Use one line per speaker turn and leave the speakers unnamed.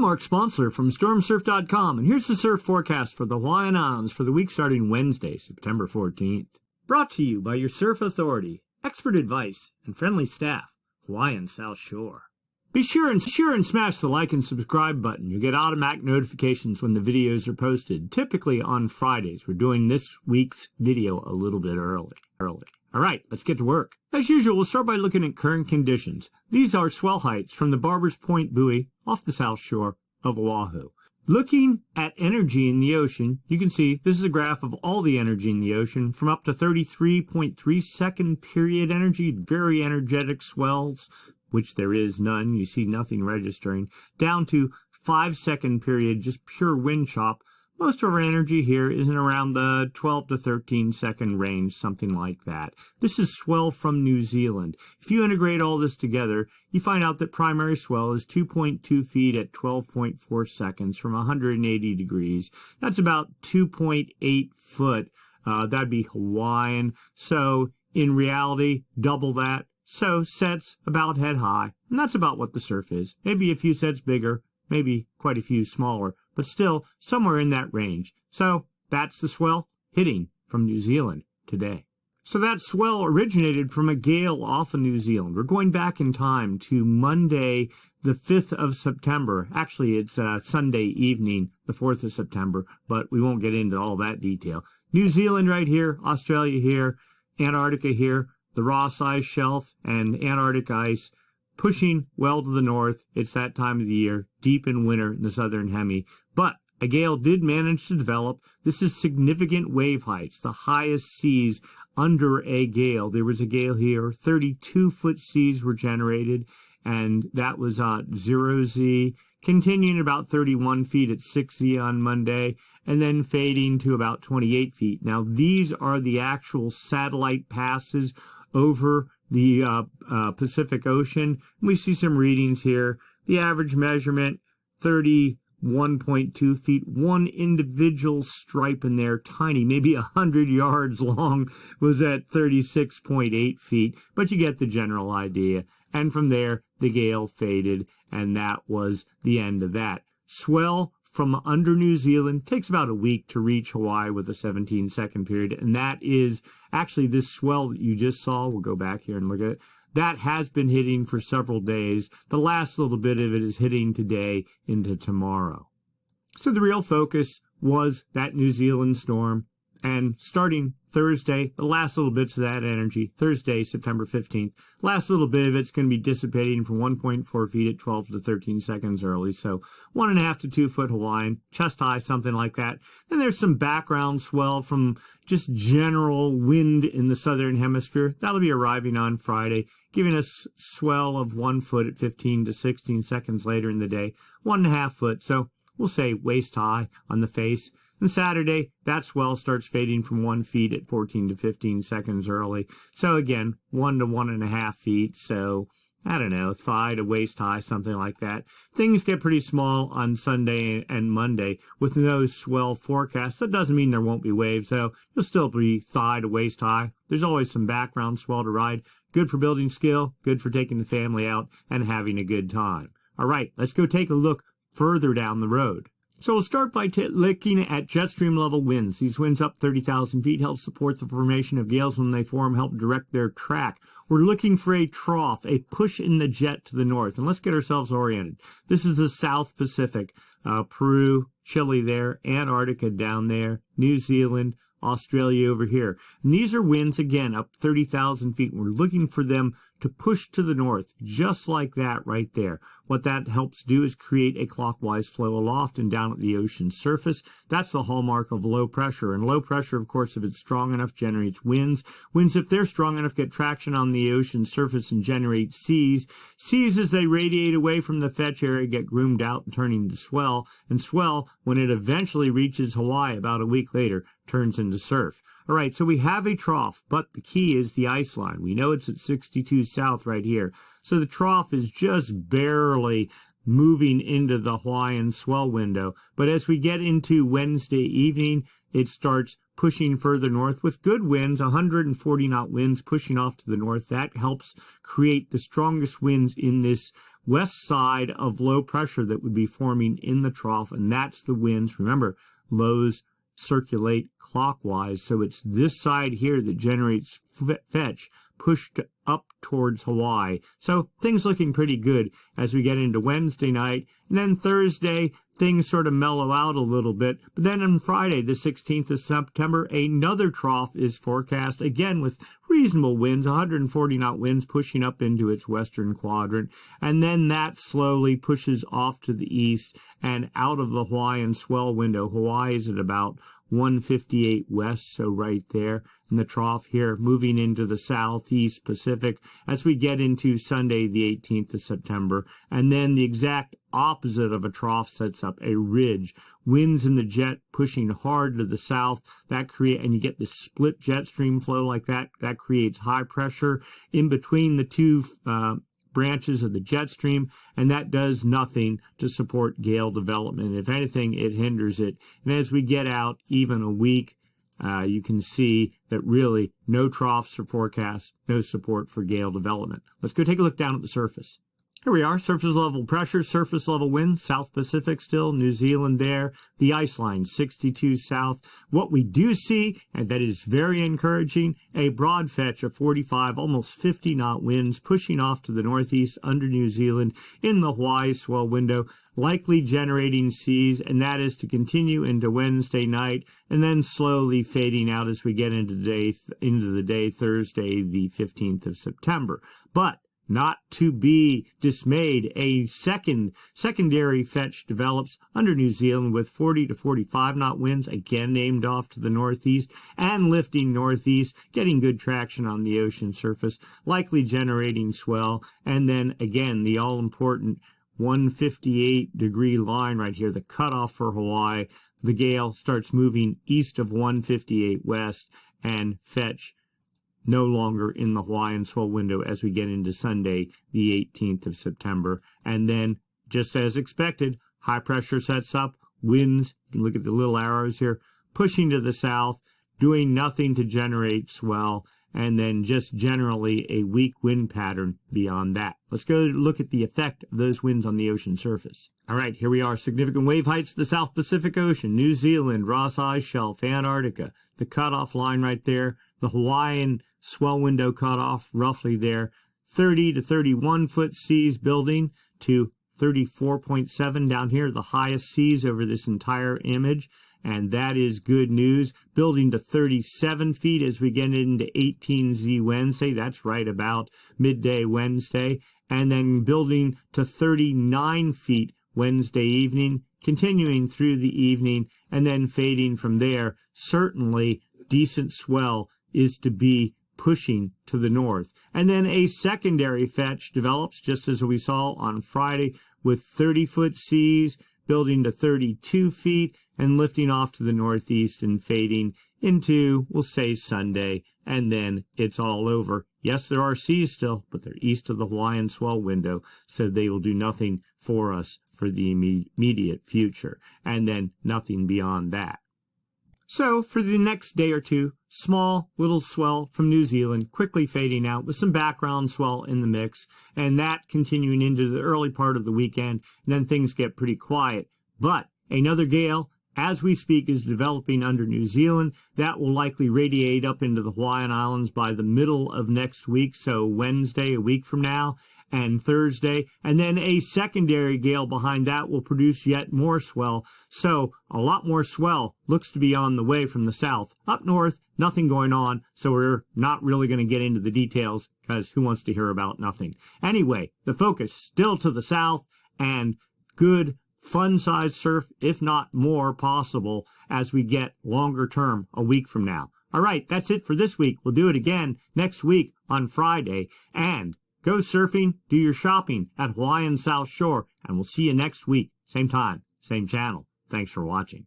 Mark Sponsler from StormSurf.com, and here's the surf forecast for the Hawaiian Islands for the week starting Wednesday, September 14th. Brought to you by your surf authority, expert advice, and friendly staff, Hawaiian South Shore. Be sure and smash the like and subscribe button. You'll get automatic notifications when the videos are posted, typically on Fridays. We're doing this week's video a little bit early. All right, let's get to work. As usual, we'll start by looking at current conditions. These are swell heights from the Barber's Point buoy off the south shore of Oahu. Looking at energy in the ocean, you can see this is a graph of all the energy in the ocean from up to 33.3 second period energy, very energetic swells, which there is none, you see nothing registering, down to 5-second period, just pure wind chop. Most of our energy here is in around the 12 to 13 second range, something like that. This is swell from New Zealand. If you integrate all this together, you find out that primary swell is 2.2 feet at 12.4 seconds from 180 degrees. That's about 2.8 foot. That'd be Hawaiian. So in reality, double that. So sets about head high. And that's about what the surf is. Maybe a few sets bigger, maybe quite a few smaller, but still somewhere in that range. So that's the swell hitting from New Zealand today. So that swell originated from a gale off of New Zealand. We're going back in time to Monday, the 5th of September. Actually, it's Sunday evening, the 4th of September, but we won't get into all that detail. New Zealand right here, Australia here, Antarctica here, the Ross Ice Shelf and Antarctic ice pushing well to the north. It's that time of the year, deep in winter in the southern hemi. But a gale did manage to develop. This is significant wave heights, the highest seas under a gale. There was a gale here, 32-foot seas were generated, and that was 0Z, continuing about 31 feet at 6Z on Monday, and then fading to about 28 feet. Now, these are the actual satellite passes over the Pacific Ocean. We see some readings here. The average measurement, 31.2 feet. One individual stripe in there, tiny, maybe 100 yards long, was at 36.8 feet. But you get the general idea. And from there, the gale faded, and that was the end of that. Swell from under New Zealand takes about a week to reach Hawaii with a 17-second period, and that is actually this swell that you just saw. We'll go back here and look at it. That has been hitting for several days. The last little bit of it is hitting today into tomorrow. So the real focus was that New Zealand storm, and starting Thursday, the last little bits of that energy, Thursday, September 15th, last little bit of it's going to be dissipating from 1.4 feet at 12 to 13 seconds early. So 1.5 to 2 foot Hawaiian, chest high, something like that. Then there's some background swell from just general wind in the southern hemisphere. That'll be arriving on Friday, giving us swell of 1 foot at 15 to 16 seconds later in the day, 1.5 foot. So we'll say waist high on the face. And Saturday, that swell starts fading from 1 feet at 14 to 15 seconds early. So again, 1 to 1.5 feet. So, I don't know, thigh to waist high, something like that. Things get pretty small on Sunday and Monday with no swell forecast. That doesn't mean there won't be waves, though. There'll still be thigh to waist high. There's always some background swell to ride. Good for building skill, good for taking the family out and having a good time. All right, let's go take a look further down the road. So we'll start by looking at jet stream level winds. These winds up 30,000 feet help support the formation of gales when they form, help direct their track. We're looking for a trough, a push in the jet to the north. And let's get ourselves oriented. This is the South Pacific, Peru, Chile there, Antarctica down there, New Zealand, Australia over here. And these are winds, again, up 30,000 feet. We're looking for them to push to the north, just like that right there. What that helps do is create a clockwise flow aloft and down at the ocean surface. That's the hallmark of low pressure. And low pressure, of course, if it's strong enough, generates winds. Winds, if they're strong enough, get traction on the ocean surface and generate seas. Seas, as they radiate away from the fetch area, get groomed out and turning to swell. And swell, when it eventually reaches Hawaii about a week later, turns into surf. All right, so we have a trough, but the key is the ice line. We know it's at 62 south right here. So the trough is just barely moving into the Hawaiian swell window. But as we get into Wednesday evening, it starts pushing further north with good winds, 140 knot winds pushing off to the north. That helps create the strongest winds in this west side of low pressure that would be forming in the trough, and that's the winds. Remember, lows circulate clockwise, so it's this side here that generates fetch pushed up towards Hawaii. So things looking pretty good as we get into Wednesday night. And then Thursday, things sort of mellow out a little bit. But then on Friday, the 16th of September, another trough is forecast, again with reasonable winds, 140-knot winds pushing up into its western quadrant. And then that slowly pushes off to the east and out of the Hawaiian swell window. Hawaii is at about 158 west, so right there. And the trough here moving into the southeast Pacific as we get into Sunday, the 18th of September. And then the exact opposite of a trough sets up a ridge. Winds in the jet pushing hard to the south. And you get this split jet stream flow like that. That creates high pressure in between the two branches of the jet stream, and that does nothing to support gale development. If anything, it hinders it. And as we get out even a week, you can see that really no troughs are forecast, no support for gale development. Let's go take a look down at the surface. Here we are, surface level pressure, surface level wind, South Pacific still, New Zealand there, the ice line 62 south. What we do see, and that is very encouraging, a broad fetch of 45, almost 50-knot winds pushing off to the northeast under New Zealand in the Hawaii swell window, likely generating seas, and that is to continue into Wednesday night and then slowly fading out as we get into the day Thursday, the 15th of September. But not to be dismayed, a secondary fetch develops under New Zealand with 40 to 45-knot winds, again named off to the northeast and lifting northeast, getting good traction on the ocean surface, likely generating swell. And then again, the all-important 158-degree line right here, the cutoff for Hawaii. The gale starts moving east of 158 west and fetch no longer in the Hawaiian swell window as we get into Sunday, the 18th of September. And then, just as expected, high pressure sets up, winds, you can look at the little arrows here, pushing to the south, doing nothing to generate swell, and then just generally a weak wind pattern beyond that. Let's go look at the effect of those winds on the ocean surface. All right, here we are. Significant wave heights, the South Pacific Ocean, New Zealand, Ross Ice Shelf, Antarctica, the cutoff line right there, the Hawaiian swell window cutoff roughly there, 30 to 31 foot seas building to 34.7 down here, the highest seas over this entire image. And that is good news. Building to 37 feet as we get into 18Z Wednesday. That's right about midday Wednesday. And then building to 39 feet Wednesday evening, continuing through the evening, and then fading from there. Certainly decent swell is to be pushing to the north. And then a secondary fetch develops, just as we saw on Friday, with 30-foot seas, building to 32 feet, and lifting off to the northeast and fading into, we'll say, Sunday, and then it's all over. Yes, there are seas still, but they're east of the Hawaiian swell window, so they will do nothing for us for the immediate future, and then nothing beyond that. So, for the next day or two, small little swell from New Zealand, quickly fading out with some background swell in the mix, and that continuing into the early part of the weekend, and then things get pretty quiet. But another gale, as we speak, is developing under New Zealand. That will likely radiate up into the Hawaiian Islands by the middle of next week, so Wednesday, a week from now, and Thursday, and then a secondary gale behind that will produce yet more swell. So a lot more swell looks to be on the way from the south. Up north, nothing going on, so we're not really going to get into the details because who wants to hear about nothing? Anyway, the focus still to the south and good fun-sized surf, if not more possible, as we get longer term a week from now. All right, that's it for this week. We'll do it again next week on Friday, and go surfing, do your shopping at Hawaiian South Shore, and we'll see you next week. Same time, same channel. Thanks for watching.